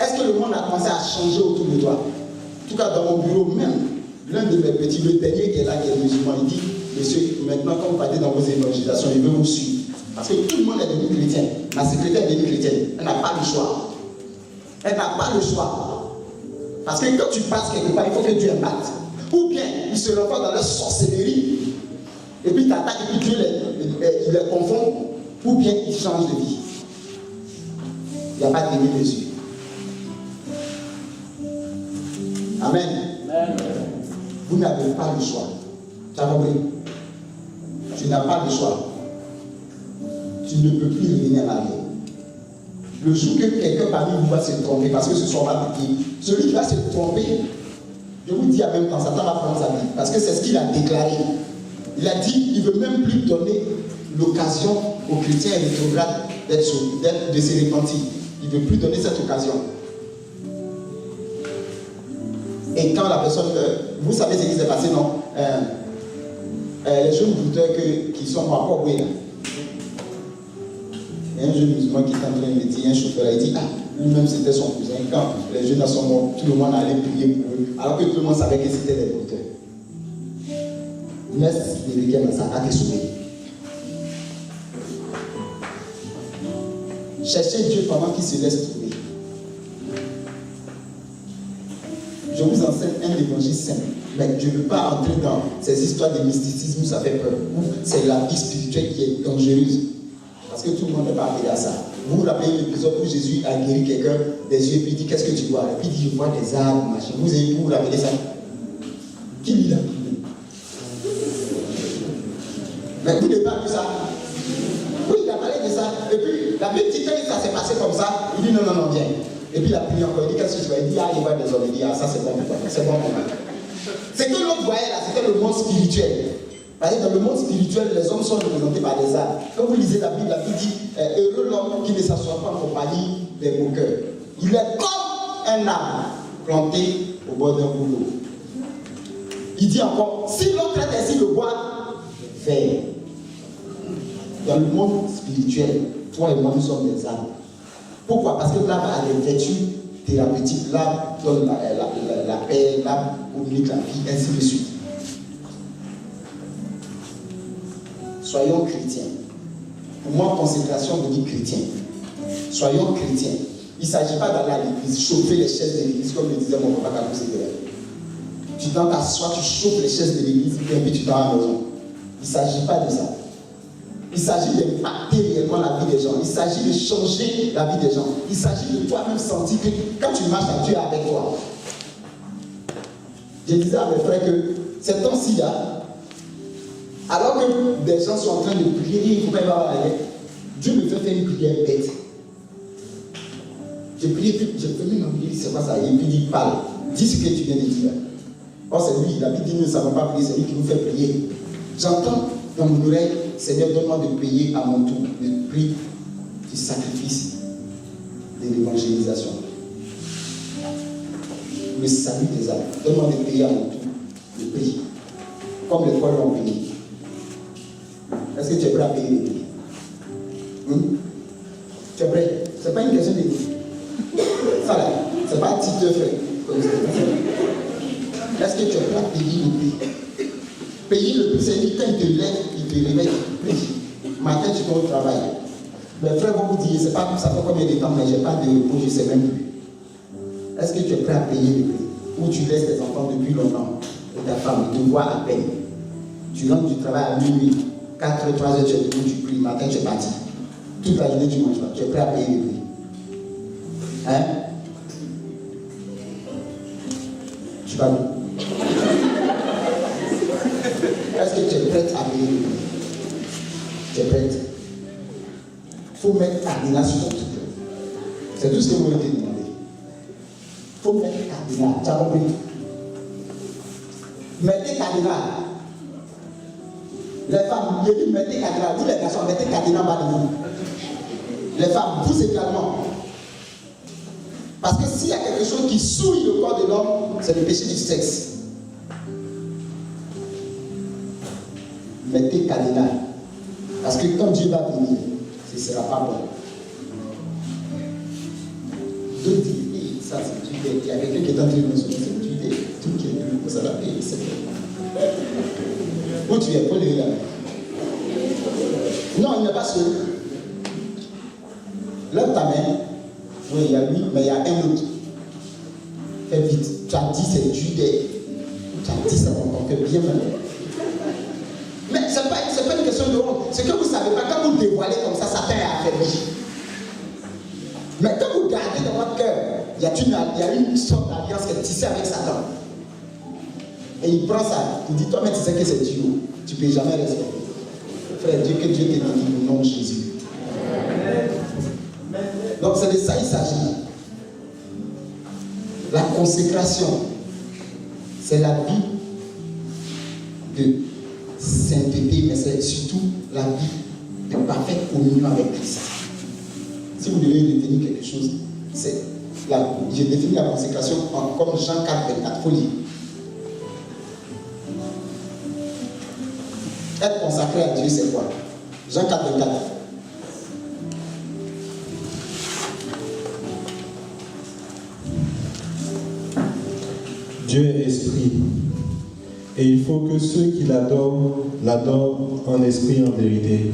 Est-ce que le monde a commencé à changer autour de toi? En tout cas, dans mon bureau même, l'un de mes petits, le dernier qui est là, qui est musulman, il dit, monsieur, maintenant quand vous partez dans vos évangélisations, il veut vous suivre. Parce que tout le monde est devenu chrétien. Ma secrétaire est devenue chrétienne. Elle n'a pas le choix. Elle n'a pas le choix. Parce que quand tu passes quelque part, il faut que Dieu impacte. Ou bien, ils se renforcent dans leur sorcellerie. Et puis, tu attaques, et puis Dieu les confond. Ou bien, ils changent de vie. Il n'y a pas de demi-mesure. Amen. Amen. Vous n'avez pas le choix. Tu as compris? Tu n'as pas le choix. Tu ne peux plus revenir en arrière. Le jour que quelqu'un parmi vous va se tromper, parce que ce soir va petit, celui qui va se tromper, je vous dis en même temps, Satan va prendre sa vie. Parce que c'est ce qu'il a déclaré. Il a dit qu'il ne veut même plus donner l'occasion aux chrétiens et rétrogrades de se repentir. Il ne veut plus donner cette occasion. Et quand la personne, vous savez ce qui s'est passé, non? Les jeunes douteurs qui sont en rapport, oui. Il y a un jeune musulman qui est en train de dire, un chauffeur, il dit, ah, lui-même c'était son cousin. Quand les jeunes sont morts, tout le monde allait prier pour eux, alors que tout le monde savait que c'était des douteurs. Laisse les béquets, ça a été sauvé. Cherchez Dieu pendant qu'il se laisse trouver. Je vous enseigne un évangile simple, mais je ne veux pas entrer dans ces histoires de mysticisme où ça fait peur, où c'est la vie spirituelle qui est dangereuse. Parce que tout le monde n'est pas appelé à ça. Vous vous rappelez l'épisode où Jésus a guéri quelqu'un des yeux et puis il dit, qu'est-ce que tu vois? Et puis il dit, je vois des arbres, machin. Vous vous rappelez ça? Qui lui l'a dit? Mais vous n'avez pas vu ça? Oui, il a parlé de ça. Et puis la Bible dit que ça s'est passé comme ça. Il dit, non, viens. Et puis il a prié encore, il dit, qu'est-ce que tu vois? Il dit, ah, il voit des hommes. Il dit, ah, ça c'est bon pour toi. C'est bon pour moi. C'est que l'autre voyait là, c'était le monde spirituel. Parce que dans le monde spirituel, les hommes sont représentés par des arbres. Quand vous lisez la Bible dit heureux l'homme qui ne s'assoit pas en compagnie des moqueurs. Il est comme un arbre planté au bord d'un cours d'eau. Il dit encore, si l'autre est ainsi le bois vert. Dans le monde spirituel, toi et moi nous sommes des arbres. Pourquoi? Parce que l'arbre a des vertus thérapeutiques. L'arbre donne la paix, l'arbre communique la vie, ainsi de suite. Soyons chrétiens. Pour moi, consécration veut dire chrétien. Soyons chrétiens. Il ne s'agit pas d'aller à l'église, chauffer les chaises de l'église, comme le disait mon papa quand vous étiez là. Tu t'assois, tu chauffes les chaises de l'église, et puis tu t'en vas à la maison. Il ne s'agit pas de ça. Il s'agit d'impacter réellement la vie des gens. Il s'agit de changer la vie des gens. Il s'agit de toi-même sentir que quand tu marches, Dieu est avec toi. Je disais à mes frères que ces temps-ci là, alors que des gens sont en train de prier, il ne faut pas y avoir la lettre. Dieu me fait faire une prière bête. J'ai prié, j'ai fait une prière, c'est pas ça. Et puis il dit, parle, dis ce que tu viens de dire. Or c'est lui, la Bible dit, nous ne savons pas prier, c'est lui qui nous fait prier. J'entends dans mon oreille, Seigneur, donne-moi de prier à mon tour, le prix du sacrifice de l'évangélisation. Le salut des âmes. Donne-moi de payer à mon tour le prix. Comme les fois l'ont payé. Est-ce que tu es prêt à payer le prix? Tu es prêt? Ce n'est pas une question de ça là, ce n'est pas un titre de frère. Est-ce que tu es prêt à payer le prix? Payer le prix, c'est quand il te lève, il te réveille, matin tu vas au travail. Mes frères vont vous dire, c'est pas, ça fait combien de temps, mais je n'ai pas de repos, je ne sais même plus. Est-ce que tu es prêt à payer le prix? Ou tu laisses tes enfants depuis longtemps et ta femme te voit à peine? Tu rentres du travail à minuit, 4h, 3h, tu es debout, tu pries, matin tu es parti. Toute la journée tu ne manges pas, tu es prêt à payer le prix? Hein? Tu vas où? Est-ce que tu es prête à payer le prix? Tu es prête? Il faut mettre cadenas sur ton truc. C'est tout ce que vous m'avez demandé. Il faut mettre cadenas. Tu as compris? Mettez cadenas. Les femmes, je dis mettez cadenas. Vous les garçons, mettez cadenas bas de vous. Les femmes, vous également. Parce que s'il y a quelque chose qui souille le corps de l'homme, c'est le péché du sexe. Mettez cadenas. Parce que quand Dieu va venir, ce ne sera pas bon. D'autres disent, ça c'est Dieu. Il y a quelqu'un qui est en train de me soutenir, c'est Dieu. Tout qui est venu, ça va payer, c'est bon. Où tu es, pour lever la main. Non, il n'est pas seul. Lève ta main. Oui, il y a lui, mais il y a un autre. Fais vite. Tu as dit c'est Dieu. Tu as dit ça dans ton cœur, bien fait. Mais ce n'est pas une question de honte. C'est que vous ne savez pas, quand vous dévoilez comme ça, Satan est affaibli. Mais quand vous gardez dans votre cœur, il y a une sorte d'alliance qui est tissée avec Satan. Et il prend ça, il dit, toi-même tu sais que c'est Dieu. Tu ne peux jamais respecter. Frère, Dieu, que Dieu te bénisse au nom de Jésus. Donc c'est de ça il s'agit. La consécration, c'est la vie de sainteté, mais c'est surtout la vie de parfaite communion avec Christ. Si vous devez retenir quelque chose, c'est j'ai défini la consécration comme Jean 4, 24, faut lire. Être consacré à Dieu, c'est quoi? Jean 4, 24. Dieu est esprit, et il faut que ceux qui l'adorent en esprit et en vérité.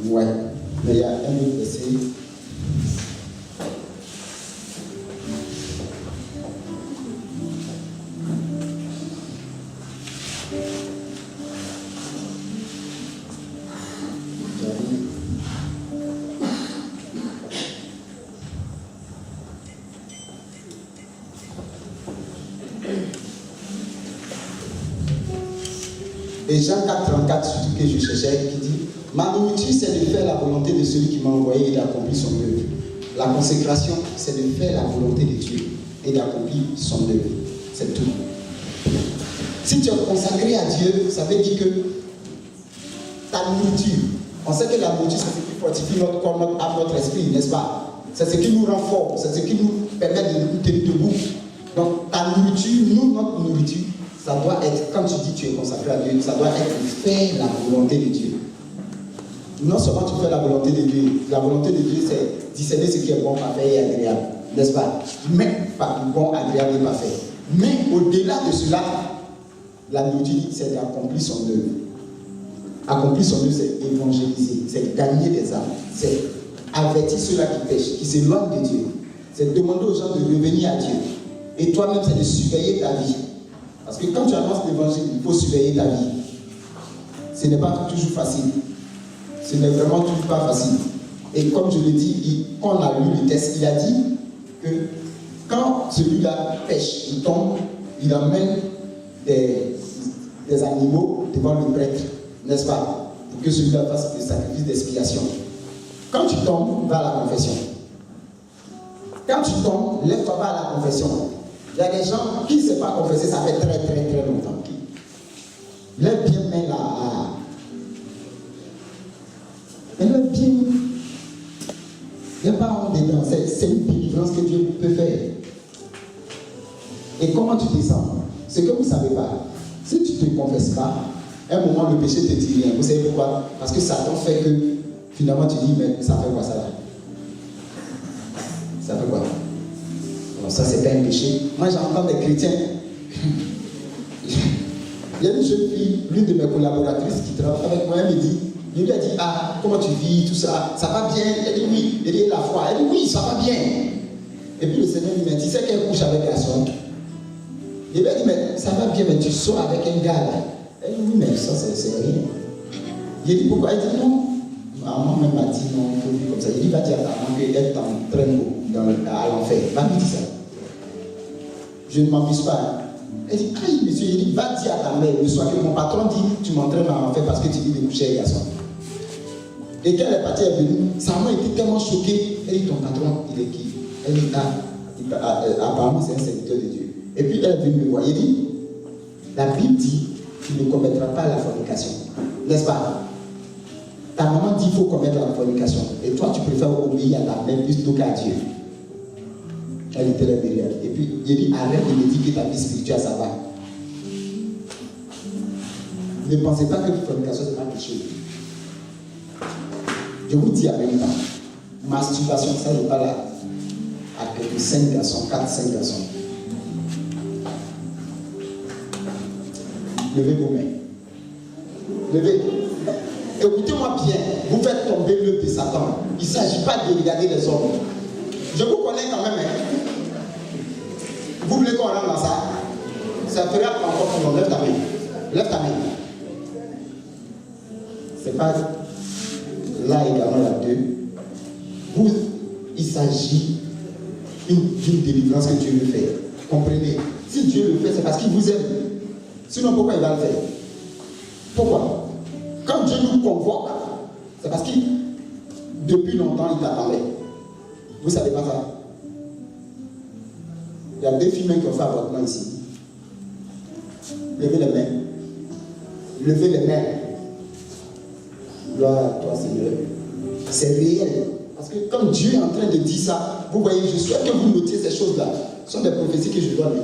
Ouais, mais il y a un autre verset. Et Jean 4, 34, surtout que je cherchais, qui dit, ma nourriture, c'est de faire la volonté de celui qui m'a envoyé et d'accomplir son œuvre. La consécration, c'est de faire la volonté de Dieu et d'accomplir son œuvre. C'est tout. Si tu es consacré à Dieu, ça veut dire que ta nourriture, on sait que la nourriture, c'est ce qui fortifie notre corps, notre âme, notre esprit, n'est-ce pas? C'est ce qui nous rend forts, c'est ce qui nous permet de nous tenir debout. Donc ta nourriture, notre nourriture, ça doit être, quand tu dis que tu es consacré à Dieu, ça doit être de faire la volonté de Dieu. Non seulement tu fais la volonté de Dieu, la volonté de Dieu c'est discerner ce qui est bon, parfait et agréable, n'est-ce pas? Mais pas bon, agréable et parfait. Mais au-delà de cela, la nourriture, c'est d'accomplir son œuvre. Accomplir son œuvre, c'est évangéliser, c'est gagner des âmes, c'est avertir ceux-là qui pêchent, qui s'éloignent de Dieu. C'est demander aux gens de revenir à Dieu. Et toi-même, c'est de surveiller ta vie. Parce que quand tu annonces l'évangile, il faut surveiller ta vie. Ce n'est pas toujours facile. Ce n'est vraiment toujours pas facile. Et comme je l'ai dit, quand on a lu le texte, il a dit que quand celui-là pêche, il tombe, il amène des des animaux devant le prêtre, n'est-ce pas? Pour que celui-là fasse le sacrifice d'expiation. Quand tu tombes, va à la confession. Quand tu tombes, lève-toi, va à la confession. Il y a des gens qui ne savent pas confesser, ça fait très très très longtemps. Lève bien main là. Lève bien. Il n'y a pas honte dedans. C'est une délivrance que Dieu peut faire. Et comment tu descends? Ce que vous ne savez pas, si tu ne te confesses pas, à un moment le péché te dit rien. Vous savez pourquoi? Parce que Satan fait que finalement tu dis, mais ça fait quoi ça là? Ça fait quoi? Bon, ça c'est pas un péché. Moi j'entends des chrétiens. Il y a une jeune fille, l'une de mes collaboratrices qui travaille avec moi, elle me dit, je lui ai dit, ah, comment tu vis, tout ça, ça va bien? Elle dit oui, elle dit la foi, elle dit oui, ça va bien. Et puis le Seigneur lui m'a dit, c'est qu'elle couche avec garçon. Il lui a dit, mais ça va bien, mais tu sors avec un gars là. Elle dit oui, mais ça c'est rien. Il dit pourquoi? Elle dit non. Maman même m'a dit non, il faut vivre comme ça. Il dit, va dire à ta maman qu'elle t'entraîne à l'enfer. Va lui dire ça. Je ne m'embuse pas. Hein. Elle dit, aïe monsieur, il dit, va dire à ta mère le soir que mon patron dit, tu m'entraînes à l'enfer parce que tu dis de coucher avec garçon. Et quand elle est partie, elle est venue, sa maman était tellement choquée. Elle dit, ton patron, il est qui? Elle dit, apparemment c'est un serviteur de Dieu. Et puis elle est venue me voir. Il dit, la Bible dit, tu ne commettras pas la fornication. N'est-ce pas? Ta maman dit qu'il faut commettre la fornication. Et toi, tu préfères obéir à ta mère plutôt qu'à Dieu. Elle était là derrière. Et puis, il dit, arrête de me dire que ta vie spirituelle, ça va. Ne pensez pas que la fornication, c'est pas quelque chose. Je vous dis en même temps, masturbation, ça n'est pas là. À quelques 5 garçons, 4-5 garçons. Levez vos mains. Levez. Écoutez-moi bien, vous faites tomber l'œuvre de Satan. Il ne s'agit pas de regarder les hommes. Je vous connais quand même. Hein. Vous voulez qu'on rentre dans ça? Ça fera encore pour nous. Lève ta main. Lève ta main. C'est pas là également là-deux. Il s'agit d'une délivrance que Dieu veut faire. Comprenez? Si Dieu le fait, c'est parce qu'il vous aime. Sinon, pourquoi il va le faire? Pourquoi? Quand Dieu nous convoque, c'est parce qu'il, depuis longtemps, il t'attendait. Vous ne savez pas ça? Il y a 2 filles qui ont fait avortement ici. Levez les mains. Levez les mains. Gloire à toi, Seigneur. C'est réel. Parce que comme Dieu est en train de dire ça, vous voyez, je souhaite que vous notiez ces choses-là. Ce sont des prophéties que je donne.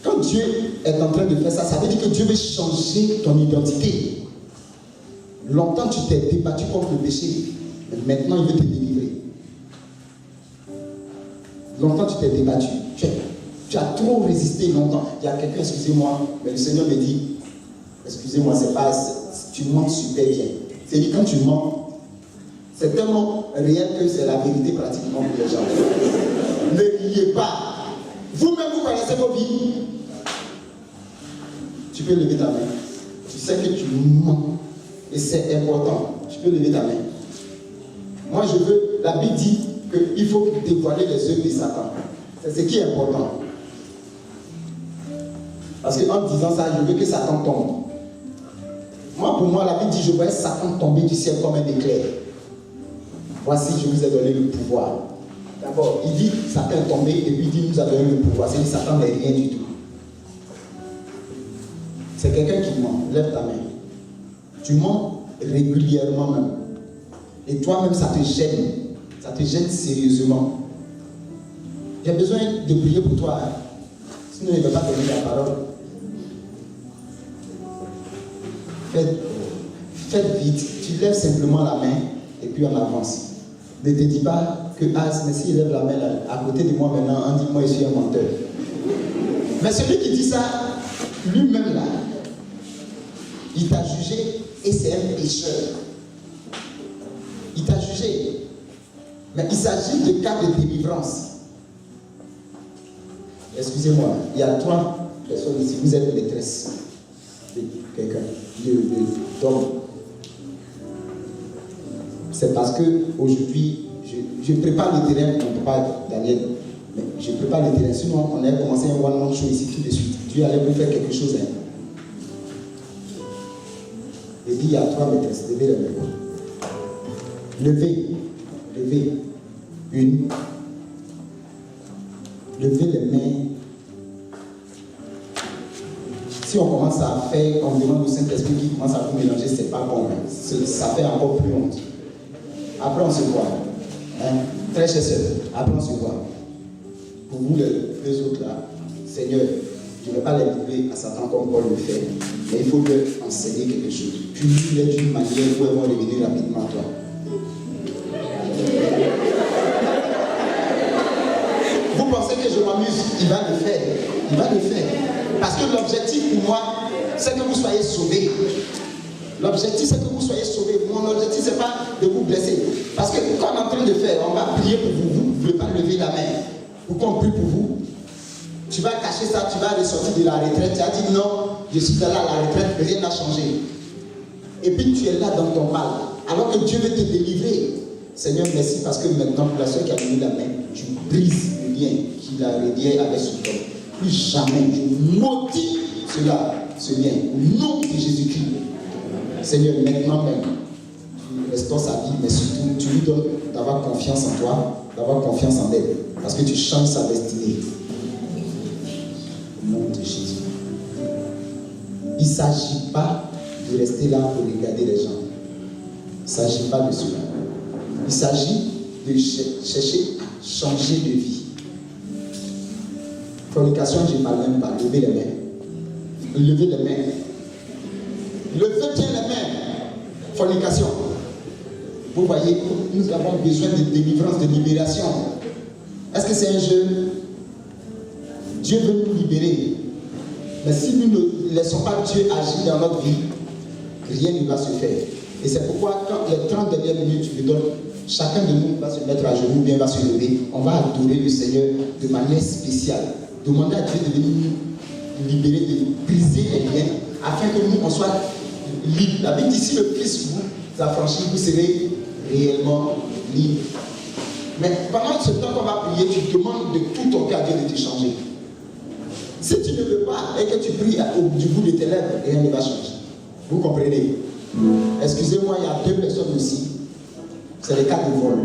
Quand Dieu est en train de faire ça, ça veut dire que Dieu veut changer ton identité. Longtemps, tu t'es débattu contre le péché. Mais maintenant, il veut te délivrer. Longtemps, tu t'es débattu. Tu as trop résisté longtemps. Il y a quelqu'un, excusez-moi, mais le Seigneur me dit, excusez-moi, c'est pas, tu mens super bien. C'est-à-dire, quand tu mens, c'est tellement réel que c'est la vérité pratiquement pour les gens. Ne riez pas. Vous-même, vous connaissez vos vies. Tu peux lever ta main. Tu sais que tu mens. Et c'est important. Tu peux lever ta main. Moi, je veux, la Bible dit qu'il faut dévoiler les œuvres de Satan. C'est ce qui est important. Parce qu'en disant ça, je veux que Satan tombe. Moi, pour moi, la Bible dit, je voyais Satan tomber du ciel comme un éclair. Voici, je vous ai donné le pouvoir. D'abord, il dit, Satan est tombé, et puis il dit, nous avons donné le pouvoir. C'est-à-dire, Satan n'est rien du tout. C'est quelqu'un qui ment. Lève ta main. Tu mens régulièrement même. Et toi-même, ça te gêne. Ça te gêne sérieusement. J'ai besoin de prier pour toi. Hein. Sinon, il ne va pas donner la parole. Faites vite. Tu lèves simplement la main et puis on avance. Ne te dis pas que, ah, mais s'il lève la main là, à côté de moi maintenant, on dit, moi, je suis un menteur. Mais celui qui dit ça, lui-même là, il t'a jugé et c'est un pécheur. Il t'a jugé. Mais il s'agit de cas de délivrance. Excusez-moi, il y a 3 personnes ici. Vous êtes maîtresse de quelqu'un, d'homme. C'est parce que aujourd'hui, je prépare le terrain, on ne peut pas, Daniel, mais je prépare le terrain. Sinon, on a commencé un one-man show ici tout de suite. Dieu allait vous faire quelque chose. Hein. Et dit, il y a 3 maîtresses. Levez les mains. Levez. Levez. Une. Levez les mains. Si on commence à faire, on demande au Saint-Esprit qui commence à vous mélanger, c'est pas bon. Ça fait encore plus honte. Après, on se voit. Hein? Très chers sœurs, après, on se voit. Pour vous, les autres là, Seigneur, je ne vais pas les livrer à Satan comme Paul le fait, mais il faut leur enseigner quelque chose. Punis-les d'une manière où elles vont revenir rapidement à toi. Vous pensez que je m'amuse? Il va le faire. Il va le faire. Parce que l'objectif pour moi, c'est que vous soyez sauvés. L'objectif, c'est que vous soyez sauvés. Mon objectif, ce n'est pas de vous blesser. Parce que quand on est en train de faire, on va prier pour vous. Vous ne pouvez pas lever la main. Pour qu'on prie pour vous. Tu vas cacher ça, tu vas ressortir de la retraite. Tu as dit non, je suis là à la retraite, rien n'a changé. Et puis tu es là dans ton mal. Alors que Dieu veut te délivrer. Seigneur, merci parce que maintenant, pour la soeur qui a mis la main, tu brises le lien qu'il a relié avec son homme. Plus jamais, je maudis ce lien. Au nom de Jésus-Christ. Seigneur, maintenant même, tu restaures sa vie, mais surtout, tu lui donnes d'avoir confiance en toi, d'avoir confiance en elle, parce que tu changes sa destinée. Au nom de Jésus. Il ne s'agit pas de rester là pour regarder les gens. Il ne s'agit pas de cela. Il s'agit de chercher à changer de vie. Fornication, je ne parle même pas. Levez les mains. Levez les mains. Levez bien les mains. Fornication. Vous voyez, nous avons besoin de délivrance, de libération. Est-ce que c'est un jeu? Dieu veut nous libérer. Mais si nous ne laissons pas Dieu agir dans notre vie, rien ne va se faire. Et c'est pourquoi, quand les 30 dernières minutes, tu me donnes, chacun de nous va se mettre à genoux, bien va se lever. On va adorer le Seigneur de manière spéciale. Demander à Dieu de venir nous libérer, de briser les liens, afin que nous, on soit libres. La Bible dit, si le Christ vous affranchit, vous serez réellement libre. Mais pendant ce temps qu'on va prier, tu demandes de tout ton cœur à Dieu de te changer. Si tu ne veux pas et que tu pries du bout de tes lèvres, rien ne va changer. Vous comprenez? Excusez-moi, il y a 2 personnes ici. C'est les cas de vol.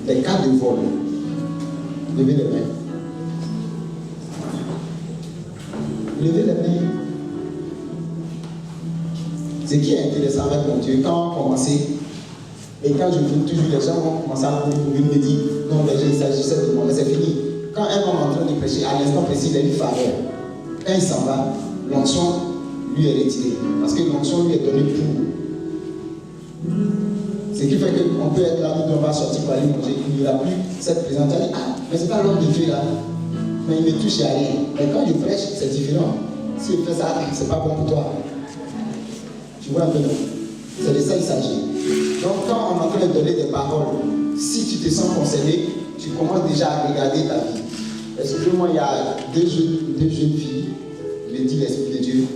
Les cas de vol. Levez les mains. Levez les mains. Ce qui est intéressant avec mon Dieu, quand on commençait, et quand je dis toujours, les gens vont commencer à me dire, non, mais il s'agissait de moi, mais c'est fini. Quand un homme est en train de prêcher, à l'instant précis, il a une faveur. Quand il s'en va, l'onction lui est retirée. Parce que l'onction lui est donnée pour. Ce qui fait qu'on peut être là, nous on va sortir pour aller manger, il n'y aura plus cette présence. Ah, mais c'est pas l'homme de Dieu là. Mais il ne touche à rien. Mais quand je prêche, c'est différent. S'il fait ça, c'est pas bon pour toi. Tu vois un peu, non? C'est de ça qu'il s'agit. Donc quand on est en train de donner des paroles, si tu te sens concerné, tu commences déjà à regarder ta vie. Excusez-moi, il y a deux jeunes filles, je dis l'Esprit de Dieu.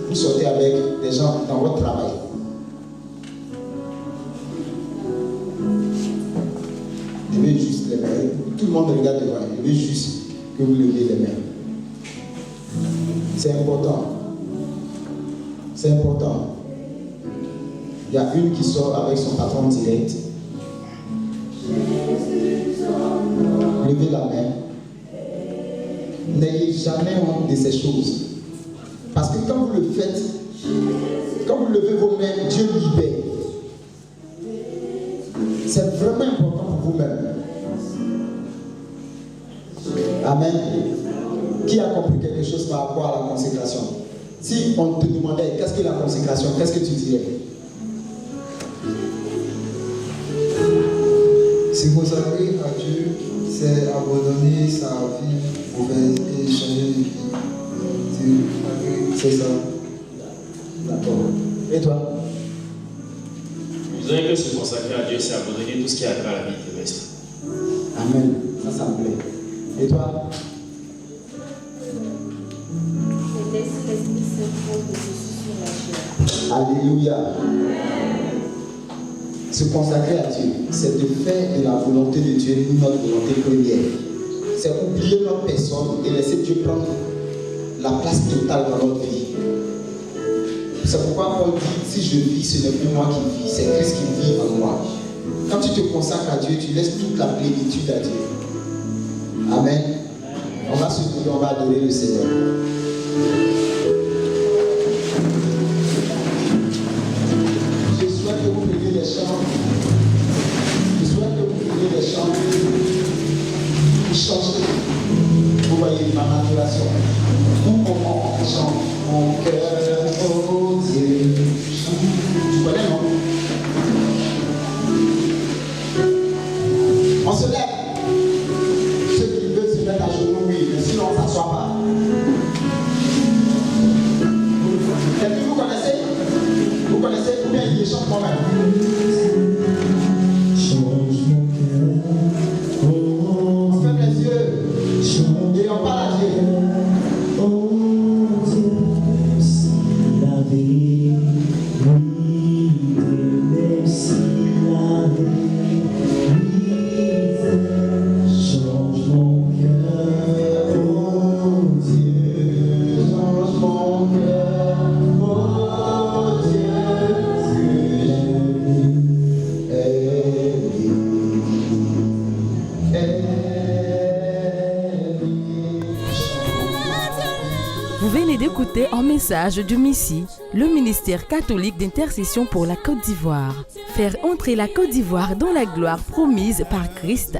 Vous sortez avec des gens dans votre travail. Je veux juste les mains. Tout le monde regarde devant. Je veux juste que vous levez les mains. C'est important. C'est important. Il y a une qui sort avec son patron direct. Levez la main. N'ayez jamais honte de ces choses. Parce que quand vous le faites, quand vous levez vos mains, Dieu libère. C'est vraiment important pour vous-même. Amen. Qui a compris quelque chose par rapport à la consécration? Si on te demandait qu'est-ce que la consécration, qu'est-ce que tu dirais? Se consacrer à Dieu, c'est abandonner sa vie mauvaise et changer de vie. C'est ça. D'accord. Et toi? Je dirais que se consacrer à Dieu, c'est abandonner tout ce qui a trait à la vie terrestre. Amen. Ça me plaît. Et toi? C'est laisser l'Esprit Saint prendre dessus sur la chair. Alléluia. Se consacrer à Dieu, c'est de faire de la volonté de Dieu notre volonté première. C'est oublier notre personne et laisser Dieu prendre la place totale dans notre vie. C'est pourquoi Paul dit, si je vis, ce n'est plus moi qui vis, c'est Christ qui vit en moi. Quand tu te consacres à Dieu, tu laisses toute la plénitude à Dieu. Amen. On va se lever, on va adorer le Seigneur. Je souhaite que vous preniez les chants. Je souhaite que vous preniez les chants. Vous changez. Vous voyez ma adoration. Mon moment chante mon cœur, oh Dieu. Tu connais, non? On se lève. Ceux qui veulent se mettre à genoux, oui, mais sinon on ne s'assoit pas. Quelqu'un vous connaissez? Vous connaissez ou bien il chante moi-même? On ferme les yeux et on parle à Dieu. Vous venez d'écouter un message du MISSI, le ministère catholique d'intercession pour la Côte d'Ivoire. Faire entrer la Côte d'Ivoire dans la gloire promise par Christ,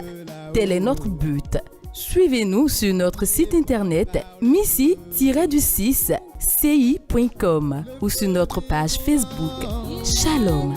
tel est notre but. Suivez-nous sur notre site internet missi-6ci.com ou sur notre page Facebook. Shalom.